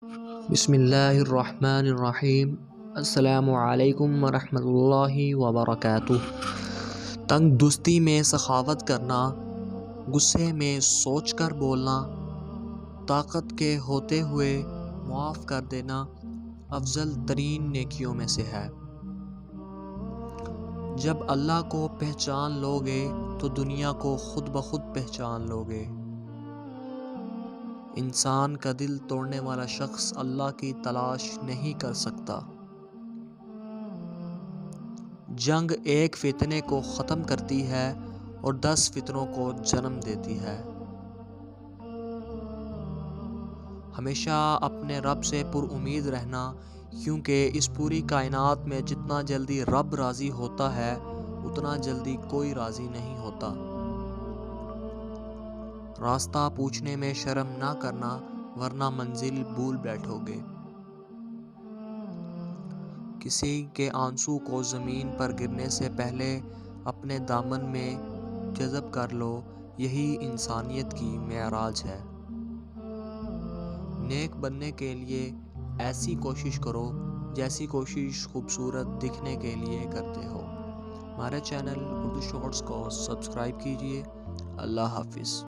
بسم اللہ الرحمن الرحیم۔ السلام علیکم ورحمۃ اللہ وبرکاتہ۔ تنگ دستی میں سخاوت کرنا، غصے میں سوچ کر بولنا، طاقت کے ہوتے ہوئے معاف کر دینا افضل ترین نیکیوں میں سے ہے۔ جب اللہ کو پہچان لوگے تو دنیا کو خود بخود پہچان لوگے۔ انسان کا دل توڑنے والا شخص اللہ کی تلاش نہیں کر سکتا۔ جنگ ایک فتنے کو ختم کرتی ہے اور 10 فتنوں کو جنم دیتی ہے۔ ہمیشہ اپنے رب سے پر امید رہنا، کیونکہ اس پوری کائنات میں جتنا جلدی رب راضی ہوتا ہے اتنا جلدی کوئی راضی نہیں ہوتا۔ راستہ پوچھنے میں شرم نہ کرنا، ورنہ منزل بھول بیٹھو گے۔ کسی کے آنسو کو زمین پر گرنے سے پہلے اپنے دامن میں جذب کر لو، یہی انسانیت کی معراج ہے۔ نیک بننے کے لیے ایسی کوشش کرو جیسی کوشش خوبصورت دکھنے کے لیے کرتے ہو۔ ہمارے چینل اردو شارٹس کو سبسکرائب کیجیے۔ اللہ حافظ۔